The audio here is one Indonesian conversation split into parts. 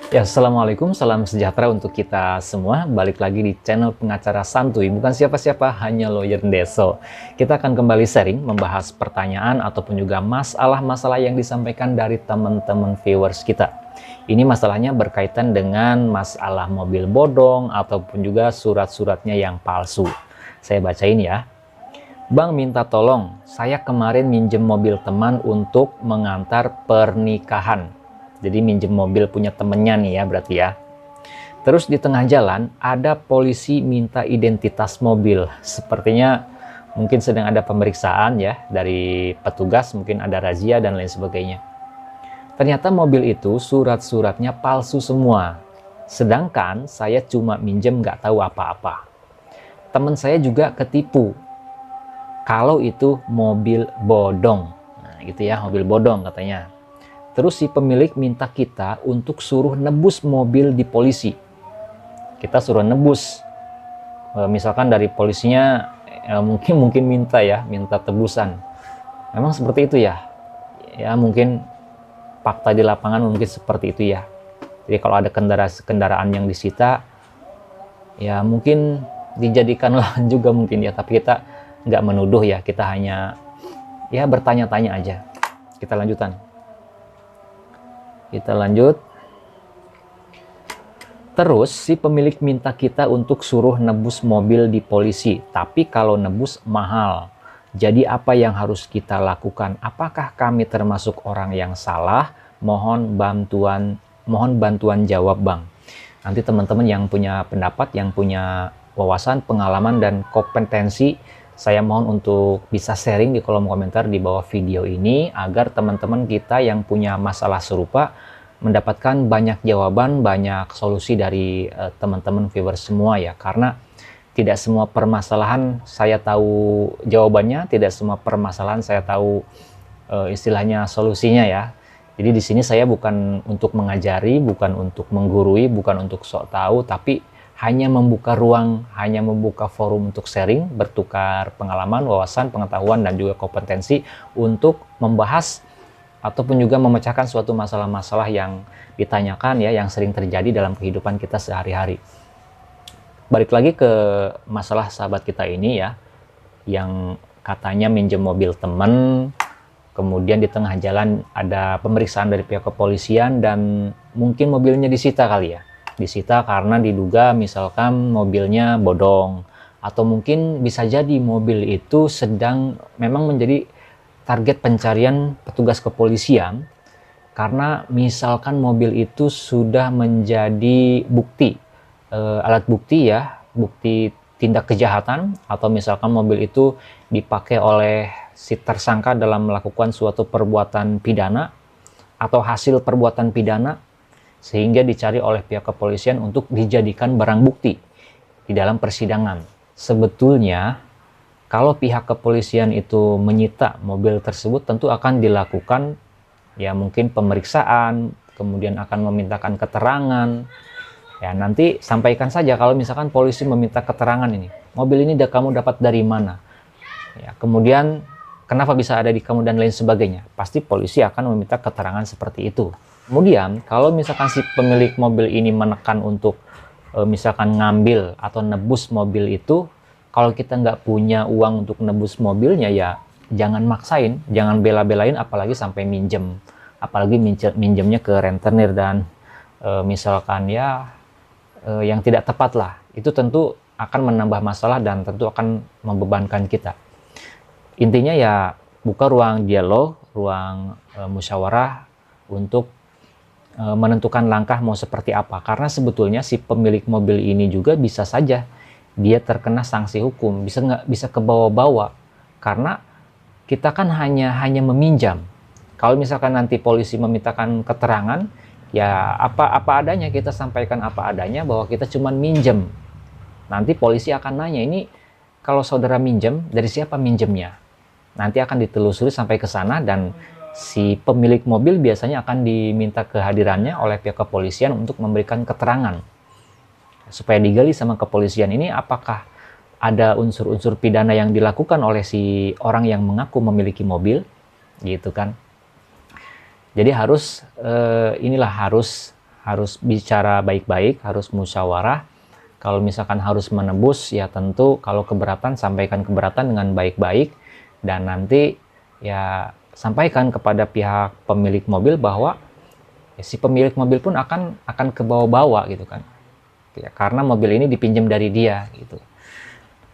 Ya, Assalamualaikum, salam sejahtera untuk kita semua. Balik lagi di channel pengacara santuy, bukan siapa-siapa, hanya lawyer Deso. Kita akan kembali sharing, membahas pertanyaan ataupun juga masalah-masalah yang disampaikan dari teman-teman viewers kita. Ini masalahnya berkaitan dengan masalah mobil bodong ataupun juga surat-suratnya yang palsu. Saya bacain ya. Bang minta tolong, saya kemarin minjem mobil teman untuk mengantar pernikahan. Jadi minjem mobil punya temennya nih ya berarti ya. Terus di tengah jalan ada polisi minta identitas mobil. Sepertinya mungkin sedang ada pemeriksaan ya dari petugas, mungkin ada razia dan lain sebagainya. Ternyata mobil itu surat-suratnya palsu semua. Sedangkan saya cuma minjem nggak tahu apa-apa. Teman saya juga ketipu kalau itu mobil bodong. Nah gitu ya, mobil bodong katanya. Terus si pemilik minta kita untuk suruh nebus mobil di polisi. Kita suruh nebus. Misalkan dari polisinya mungkin minta tebusan. Memang seperti itu ya. Ya mungkin fakta di lapangan mungkin seperti itu ya. Jadi kalau ada kendaraan yang disita, ya mungkin dijadikan lahan juga mungkin ya. Tapi kita nggak menuduh ya. Kita hanya ya bertanya-tanya aja. Kita lanjutkan. Kita lanjut. Terus si pemilik minta kita untuk suruh nebus mobil di polisi. Tapi kalau nebus mahal. Jadi apa yang harus kita lakukan? Apakah kami termasuk orang yang salah? Mohon bantuan jawab Bang. Nanti teman-teman yang punya pendapat, yang punya wawasan, pengalaman, dan kompetensi, saya mohon untuk bisa sharing di kolom komentar di bawah video ini agar teman-teman kita yang punya masalah serupa mendapatkan banyak jawaban, banyak solusi dari teman-teman viewers semua ya. Karena tidak semua permasalahan saya tahu jawabannya, tidak semua permasalahan saya tahu istilahnya solusinya ya. Jadi di sini saya bukan untuk mengajari, bukan untuk menggurui, bukan untuk sok tahu, tapi hanya membuka ruang, hanya membuka forum untuk sharing, bertukar pengalaman, wawasan, pengetahuan, dan juga kompetensi untuk membahas ataupun juga memecahkan suatu masalah-masalah yang ditanyakan ya, yang sering terjadi dalam kehidupan kita sehari-hari. Balik lagi ke masalah sahabat kita ini ya, yang katanya minjem mobil temen, kemudian di tengah jalan ada pemeriksaan dari pihak kepolisian dan mungkin mobilnya disita kali ya. Disita karena diduga misalkan mobilnya bodong, atau mungkin bisa jadi mobil itu sedang memang menjadi target pencarian petugas kepolisian karena misalkan mobil itu sudah menjadi bukti, alat bukti ya, bukti tindak kejahatan, atau misalkan mobil itu dipakai oleh si tersangka dalam melakukan suatu perbuatan pidana atau hasil perbuatan pidana, sehingga dicari oleh pihak kepolisian untuk dijadikan barang bukti di dalam persidangan. Sebetulnya kalau pihak kepolisian itu menyita mobil tersebut tentu akan dilakukan ya mungkin pemeriksaan, kemudian akan memintakan keterangan. Ya nanti sampaikan saja kalau misalkan polisi meminta keterangan ini, mobil ini kamu dapat dari mana? Ya, kemudian kenapa bisa ada di kamu dan lain sebagainya. Pasti polisi akan meminta keterangan seperti itu. Kemudian kalau misalkan si pemilik mobil ini menekan untuk misalkan ngambil atau nebus mobil itu, kalau kita nggak punya uang untuk nebus mobilnya ya jangan maksain, jangan bela-belain, apalagi sampai minjem, apalagi minjemnya ke rentenir dan misalkan ya yang tidak tepat lah, itu tentu akan menambah masalah dan tentu akan membebankan kita. Intinya ya buka ruang dialog, ruang musyawarah untuk menentukan langkah mau seperti apa, karena sebetulnya si pemilik mobil ini juga bisa saja dia terkena sanksi hukum, bisa ke bawah-bawah karena kita kan hanya meminjam. Kalau misalkan nanti polisi memintakan keterangan ya apa adanya, kita sampaikan apa adanya bahwa kita cuma minjem. Nanti polisi akan nanya, ini kalau saudara minjem dari siapa minjemnya, nanti akan ditelusuri sampai ke sana dan si pemilik mobil biasanya akan diminta kehadirannya oleh pihak kepolisian untuk memberikan keterangan supaya digali sama kepolisian ini apakah ada unsur-unsur pidana yang dilakukan oleh si orang yang mengaku memiliki mobil gitu kan. Jadi harus harus bicara baik-baik, harus musyawarah. Kalau misalkan harus menebus, ya tentu kalau keberatan, sampaikan keberatan dengan baik-baik, dan nanti ya sampaikan kepada pihak pemilik mobil bahwa ya, si pemilik mobil pun akan kebawa-bawa gitu kan, ya, karena mobil ini dipinjam dari dia gitu.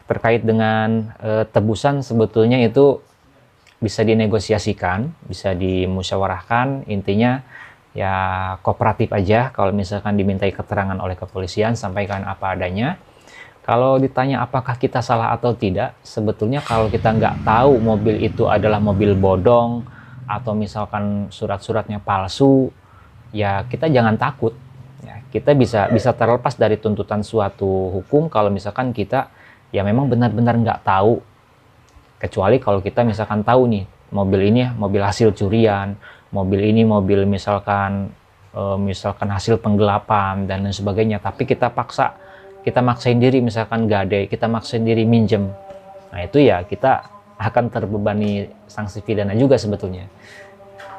Terkait dengan tebusan, sebetulnya itu bisa dinegosiasikan, bisa dimusyawarahkan. Intinya ya kooperatif aja. Kalau misalkan dimintai keterangan oleh kepolisian, sampaikan apa adanya. Kalau ditanya apakah kita salah atau tidak, sebetulnya kalau kita nggak tahu mobil itu adalah mobil bodong atau misalkan surat-suratnya palsu, ya kita jangan takut. Ya, kita bisa terlepas dari tuntutan suatu hukum kalau misalkan kita ya memang benar-benar nggak tahu. Kecuali kalau kita misalkan tahu nih, mobil ini mobil hasil curian, mobil ini mobil misalkan hasil penggelapan dan lain sebagainya, tapi kita maksain diri misalkan gade, kita maksain diri minjem. Nah itu ya kita akan terbebani sanksi pidana juga sebetulnya.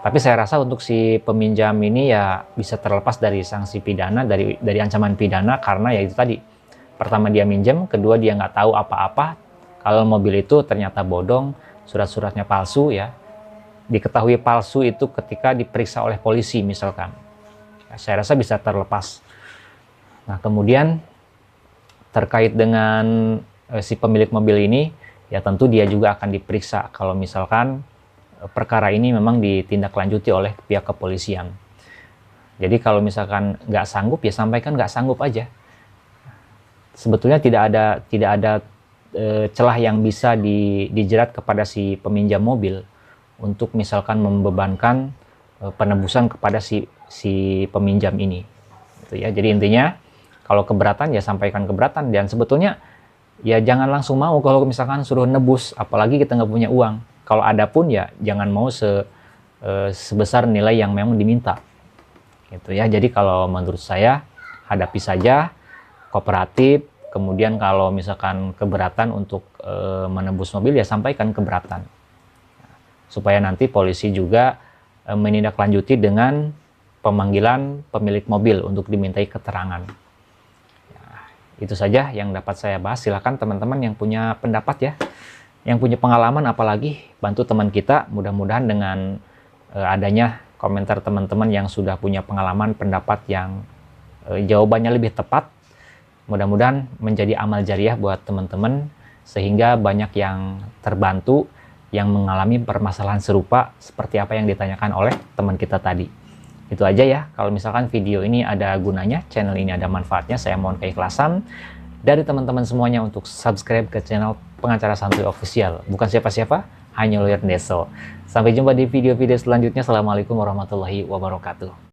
Tapi saya rasa untuk si peminjam ini ya bisa terlepas dari sanksi pidana, dari ancaman pidana, karena ya itu tadi. Pertama dia minjem, kedua dia nggak tahu apa-apa. Kalau mobil itu ternyata bodong, surat-suratnya palsu ya. Diketahui palsu itu ketika diperiksa oleh polisi misalkan. Ya, saya rasa bisa terlepas. Nah kemudian terkait dengan si pemilik mobil ini, ya tentu dia juga akan diperiksa kalau misalkan perkara ini memang ditindaklanjuti oleh pihak kepolisian. Jadi kalau misalkan nggak sanggup, ya sampaikan nggak sanggup aja. Sebetulnya tidak ada celah yang bisa dijerat kepada si peminjam mobil untuk misalkan membebankan penebusan kepada si peminjam ini. Gitu ya. Jadi intinya kalau keberatan ya sampaikan keberatan, dan sebetulnya ya jangan langsung mau kalau misalkan suruh nebus, apalagi kita nggak punya uang. Kalau ada pun ya jangan mau sebesar nilai yang memang diminta. Gitu ya. Jadi kalau menurut saya hadapi saja, kooperatif. Kemudian kalau misalkan keberatan untuk menebus mobil ya sampaikan keberatan. Supaya nanti polisi juga menindaklanjuti dengan pemanggilan pemilik mobil untuk dimintai keterangan. Ya, itu saja yang dapat saya bahas. Silakan teman-teman yang punya pendapat ya, yang punya pengalaman, apalagi bantu teman kita. Mudah-mudahan dengan adanya komentar teman-teman yang sudah punya pengalaman, pendapat yang jawabannya lebih tepat, mudah-mudahan menjadi amal jariah buat teman-teman, sehingga banyak yang terbantu yang mengalami permasalahan serupa seperti apa yang ditanyakan oleh teman kita tadi. Itu aja ya. Kalau misalkan video ini ada gunanya, channel ini ada manfaatnya, saya mohon keikhlasan dari teman-teman semuanya untuk subscribe ke channel Pengacara Santuy Official. Bukan siapa-siapa, hanya Lawyer Deso. Sampai jumpa di video-video selanjutnya. Assalamualaikum warahmatullahi wabarakatuh.